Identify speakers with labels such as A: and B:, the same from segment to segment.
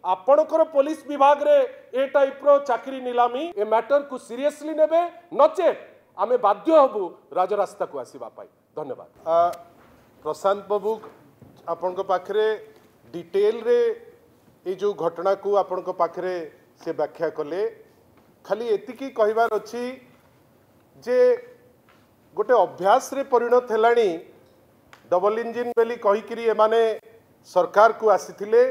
A: आपणकर पुलिस विभाग रे ए टाइप रो चाकरी नीलामी ए मैटर को सीरियसली नेबे नचेत आमे बाध्य हबु राजरास्ता को आसीबा पाई। धन्यवाद।
B: प्रशांत बाबू आपण पाखरे डिटेल रे ये जो घटना को आपण पाखरे से व्याख्या कले खाली एतिकी कहबार अछि जे गोटे अभ्यास रे परिणत हेलानी डबल इंजिन बेली कहिकरी एमाने सरकार को आसीथिले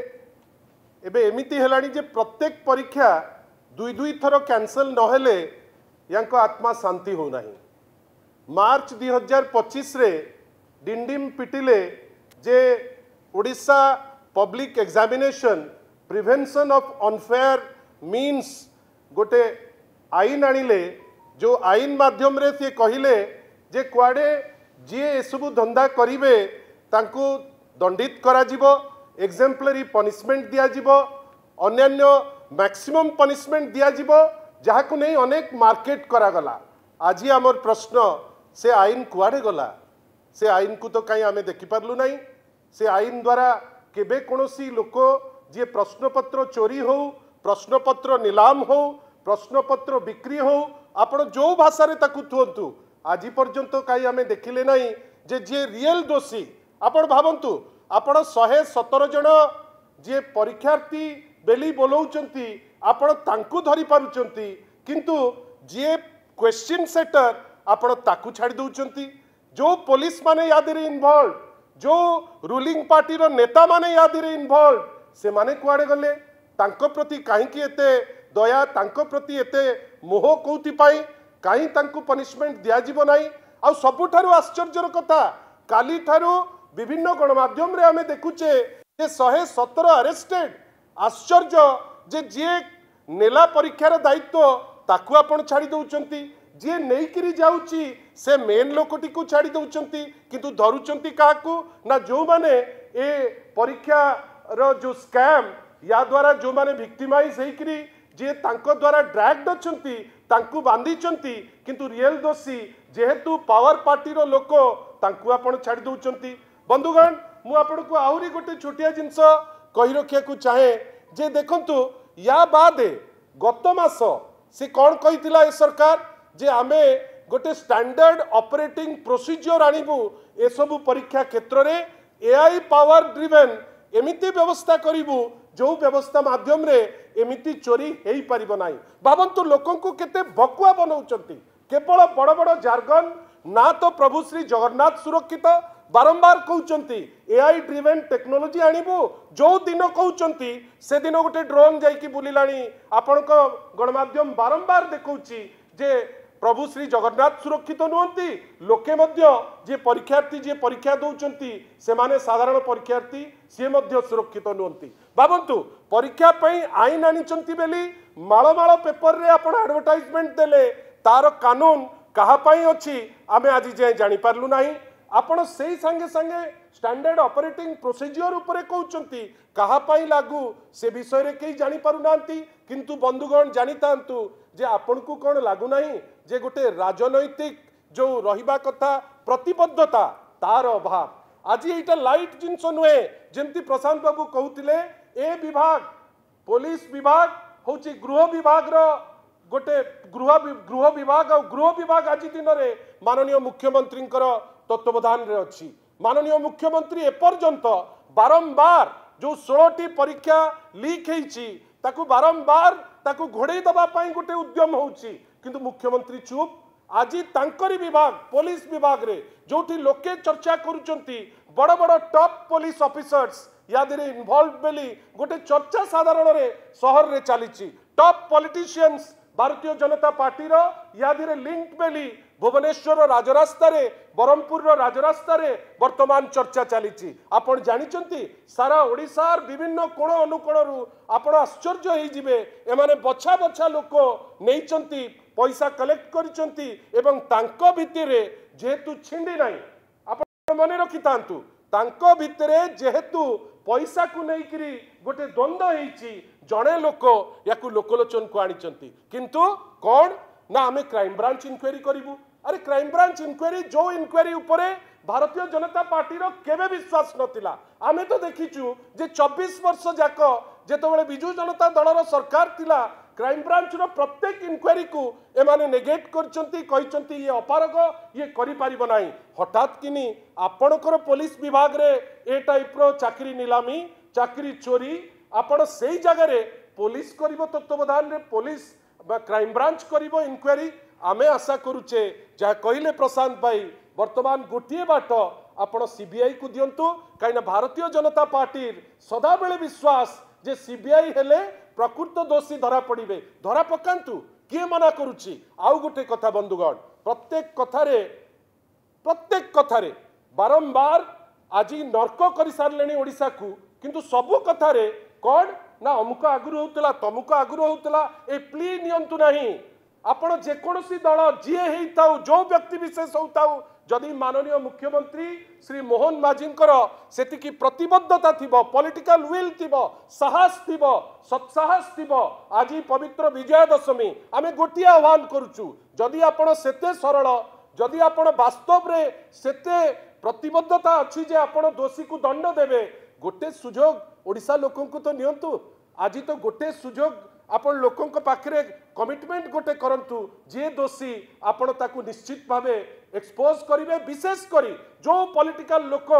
B: एबे एमिति हेलानी जे प्रत्येक परीक्षा दुई दुई थर कैंसल नहेले यांको आत्मा शांति हो नहीं। मार्च 2025 रे डिंडिम पिटिले जे Odisha public examination prevention of unfair means गोटे आईन आनिले जो आईन माध्यम रे से कहिले जे कुआडे जी एसबू धंदा करिवे तांको दंडित करा जिवो एग्जाम्पलरी पनिशमेंट दिया जिवो अन्यान्य मैक्सिमम पनिशमेंट दिया जिवो जहाको नहीं अनेक मार्केट करा गला। आज आमर प्रश्न से आईन कुआडे गला से आईन को तो कहीं आमे देखि पारलु नहीं। से आईन द्वारा केबे कोनोसी लोक जे प्रश्नपत्र चोरी हो प्रश्नपत्र नीलाम हो प्रश्नपत्र बिक्री हो आपण जो भाषा रे ताकु थुंतु आज पर्यंत कहीं आमे देखिले नहीं जे जे रियल दोषी आपण भावंतु आपण 117 जन जे परीक्षार्थी बेली बोलौचंती आपण तांकु धरि पारुचंती किंतु जे क्वेश्चन सेटर आपण ताकु छाड़ी दउचंती जो पुलिस माने याद रे इन्वॉल्व जो रूलिंग पार्टी रो नेता माने याद रे इन्वॉल्व से माने कुआडे गले तांको प्रति काहे की एते दया तांको प्रति एते मोह कोउति पाई काहे तांको पनिशमेंट दिया जीवो नाही। आ सबुठारु आश्चर्यर कथा काली ठारु विभिन्न गणमाध्यम रे हमें देखुचे जे 117 अरेस्टेड आश्चर्य जे जे नेला परीक्षार दायित्व ताकू आपण छाड़ी दउचंती जे नहींकरी जाऊची से मेन लोकटी को छाड़ी दउचंती किंतु धरुचंती काकू ना जो माने ए परीक्षा रो जो स्कैम या द्वारा जो माने विक्टिमाइज हेकरी जे तांको द्वारा ड्रैग्ड अछंती तांकू बांधीचंती किंतु रियल दोषी जेहेतु पावर पार्टी रो लोक तांकू आपण छाड़ी दउचंती। बंधुगण मु आपण को आहुरी गोटे छोटिया जिंस कहि रखिया को चाहे जे देखंतु या बाद गत मास से कौन कहितिला ए सरकार जे आमे गोटे स्टैंडर्ड ऑपरेटिंग प्रोसीजर आनिबु ए सब परीक्षा क्षेत्र रे एआई पावर ड्रिवन एमिति व्यवस्था करिबु जो व्यवस्था माध्यम रे एमिति चोरी हेई परिबो नाही। भावंतु लोकन को केते भकुआ बनौचंती केवल बड़ बड़ जार्गन ना तो प्रभु श्री जगन्नाथ सुरक्षित बारंबार कहउचंती एआई ड्रिवन टेक्नोलॉजी आनिबु जो दिन कहउचंती से दिन गोटे ड्रोन जाई की बुलिलाणी आपण को गणमाध्यम बारंबार देखौची जे प्रभु श्री जगन्नाथ सुरक्षित नुहंती लोके मध्य जे परीक्षार्थी जे परीक्षा दउचंती से माने साधारण परीक्षार्थी से मध्य सुरक्षित नुहंती। भावंतु परीक्षा पई आईन आनिचंती बेली माळ माळ पेपर रे आपण एडवर्टाइजमेंट देले तार कानून कहा पाई अछि आमे आज जे जानि पारलु नाही। आपण सेही संगे संगे स्टैंडर्ड ऑपरेटिंग प्रोसीजर उपरे कहउचंती कहा पाई लागू से विषय रे केही जानि पारु नांती किंतु बंधुगण जानि तांतु जे आपण को कोन लागू नाही जे गोटे राजनैतिक जो रहिबा कथा प्रतिबद्धता तार अभाव आज एटा लाइट जिंस नुहे जेंती प्रशांत बाबू कहउतिले ए विभाग पुलिस विभाग होची गृह विभाग रो गोटे गृह विभाग और गृह विभाग आज दिन रे माननीय मुख्यमंत्री तत्वावधान रे अछि। माननीय मुख्यमंत्री एपर्यंत बारंबार जो 16टी परीक्षा लीक हेची ताकू बारंबार ताकू घोड़े दबा पाई गोटे उद्यम होची किंतु मुख्यमंत्री चुप। आज तांकरी विभाग पुलिस विभाग रे जोठी लोके चर्चा करूचंती बड़ बड़ टॉप पुलिस ऑफिसर्स यादरे इन्वॉल्व बेली गोटे चर्चा साधारण रे शहर रे चलीची top politicians Bharatiya Janata party रो यादरे लिंक बेली भुवनेश्वर राजरास्ता रे बरमपुर राजरास्ता रे वर्तमान चर्चा चलीची। आपण जानिचंती सारा ओडिसार विभिन्न कोण अनुकोणरू आपण आश्चर्य होई जिवे एमाने बछा बछा लोक नेइचंती पैसा कलेक्ट करिचंती एवं तांको भितरे जेहेतु छिंडी नाही आपण मने रखि तांतु तांको भितरे जेहेतु पैसा को नेइकरी गोटे द्वंद्व हेइची जणे लोक याकू लोकलोचन को आनिचंती किंतु कोन ना आमे क्राइम ब्रांच इंक्वायरी करिवु। अरे क्राइम ब्रांच इंक्वायरी जो इंक्वायरी उपरे भारतीय जनता पार्टी रो केबे विश्वास नथिला। आमे तो देखिचु जे 24 वर्ष जाक
A: जेतेबेले बिजू जनता दलर सरकार थिला क्राइम ब्रांच रो प्रत्येक इनक्वारी को एमाने नेगेट करचंती कहिचंती ये अपारग ये करि परिबो नाही हठात किनी आपणकर पुलिस विभाग रे ए टाइप रो चाकरी नीलामी चाकरी चोरी आपण सेई जगह रे पुलिस करिवो तत्वधान रे पुलिस क्राइम ब्रांच करिवो इनक्वारी आमे आशा करूचे जा कहिले प्रशांत भाई वर्तमान गोटे बाट आपण सीबीआई को दियंतु कहीं भारतीय जनता पार्टी सदा बेले विश्वास जे सीबीआई हेले प्रकृत दोषी धरा पड़े धरा पकांतु किए मना करुच्ची आउ गोटे कथा बंधुगण प्रत्येक कथारे बारंबार आज नर्क कर सारे ओडिशा को किंतु सबु कथारे कौन ना अमुक आगुरी होता तमुक आगुरी होता ए प्ली नियंतु नहीं आपण जेकोसी दल जी हो जो व्यक्ति विशेष होताऊ जदि माननीय मुख्यमंत्री श्री मोहन माझींकर सेतिकी प्रतिबद्धता थिबो पॉलिटिकल विल थिबो साहस थिबो सत्साहस थिबो आज पवित्र विजय दशमी आमे गोटिए आह्वान करूचु जदि आपण सेते सरल जदि आपण वास्तव रे सेते प्रतिबद्धता अछि जे आपण दोषी को दंड देबे गोटे सुजोग ओडिसा लोकन को तो नियंतु आज तो गोटे सुजोग आपण लोकों पाखरे कमिटमेंट गोटे करंतु जे दोषी आपण ताकू निश्चित भावे एक्सपोज करिवे विशेष करी जो पॉलिटिकल लोक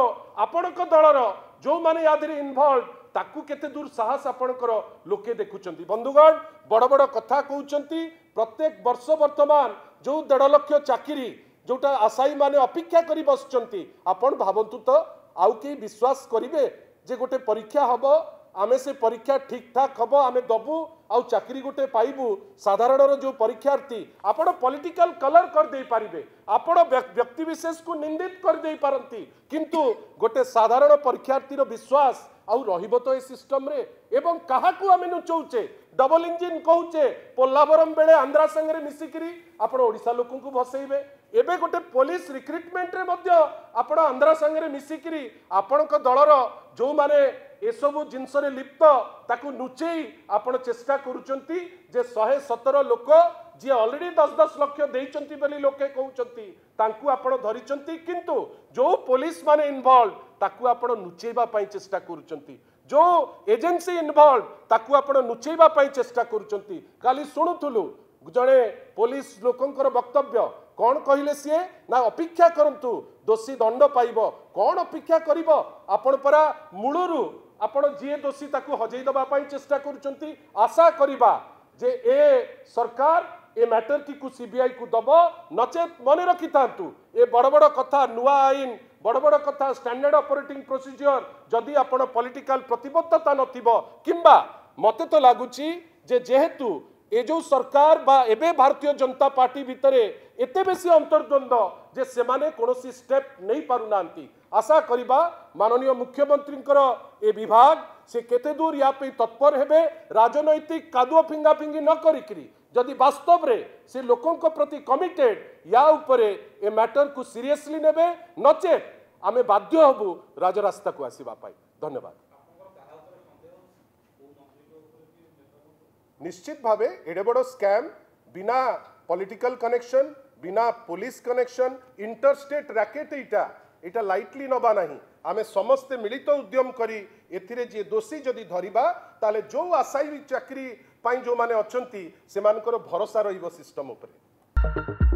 A: आपणक दलर जो माने यादरे इन्वॉल्व ताकू केते दूर साहस आपणकर लोके देखुचंती बंधुगण बड़ बड़ कथा कहउचंती प्रत्येक वर्ष वर्तमान जो 1.5 लाख चाकरी जोटा आशायी माने अपेक्षा करी बसचंती आपण भावंतु तो आउ के विश्वास करिवे जे गोटे परीक्षा हबो आमे से परीक्षा ठीक ठाक हम आमे दबु आउ चाकरी गोटे पाइबू साधारण जो परीक्षार्थी आपण पॉलिटिकल कलर कर दे पारिबे आपण व्यक्ति विशेष को निंदित कर दे पारंती किंतु गोटे साधारण परीक्षार्थी रो विश्वास आउ रहिबो तो ए सिस्टम रे एवं काहाकू आमे नुचौचे डबल इंजिन कहूचे पोल्लावरम बेले आंध्रा संगे मिसिकरी आपण ओडिशा लोकन को भसेइबे एबे गोटे पुलिस रिक्रुटमेंट रे मध्य आपण आंध्रा संगे मिसिकरी आपणक दलर जो माने एसबू जिनस लिप्त ताकू नुचेई आपण चेष्टा करुचंती जे 117 लोक जी ऑलरेडी 10-10 लाख देइचंती बोली लोके कहउचंती तांकू आपण धरिचंती किंतु जो पुलिस माने इन्वॉल्व ताकू आपण नुचेबा पई चेष्टा करुचंती जो एजेंसी इन्वॉल्व ताकू आपण नुचेबा पई चेष्टा करुचंती काली सुनुथुलु जड़े पुलिस लोकंकर वक्तव्य कौन कहले सी ना अपेक्षा करंतु दोषी दंड पाइब कौन अपेक्षा करिब आपण परा मूलरू आपण जी दोषी ताकू हजई दबा पई चेष्टा करुचंती आशा करिबा जे ए सरकार ए मैटर की सीबीआई को दब नचेत मन रखी थांतु ए बड़ बड़ कथा नुआ आईन बड़ बड़ कथा स्टैंडर्ड ऑपरेटिंग प्रोसीजर जदि आपण पॉलिटिकल प्रतिबद्धता नथिबो किंबा मते तो लागुची जे जेहेतु ए जो सरकार बा एबे भारतीय जनता पार्टी भितरे एते बेसी अंतर्द्वंद जे सेमाने कोनोसी स्टेप नहीं पारुनांती आशा करिबा माननीय मुख्यमंत्रींकर ए विभाग से केते दूर या पे तत्पर हेबे राजनैतिक कादुआ फिंगा फिंगी न करिकरी जदि वास्तव रे से लोकों को प्रति कमिटेड या उपरे ए मैटर को सीरियसली नेबे नचे आमे बाध्य हबु राजरास्ता को आसीबा पाई धन्यवाद निश्चित भावे एडे बड़ स्कैम बिना पॉलिटिकल कनेक्शन बिना पुलिस कनेक्शन इंटरस्टेट रैकेट इटा लाइटली नबा नहीं आमे समस्ते मिलित उद्यम करी एथिरे जे दोषी जदि धरिबा ताले जो आशायी चाकरी पाई जो माने अछंती सेमानकर भरोसा रहिबो सिस्टम उपरे।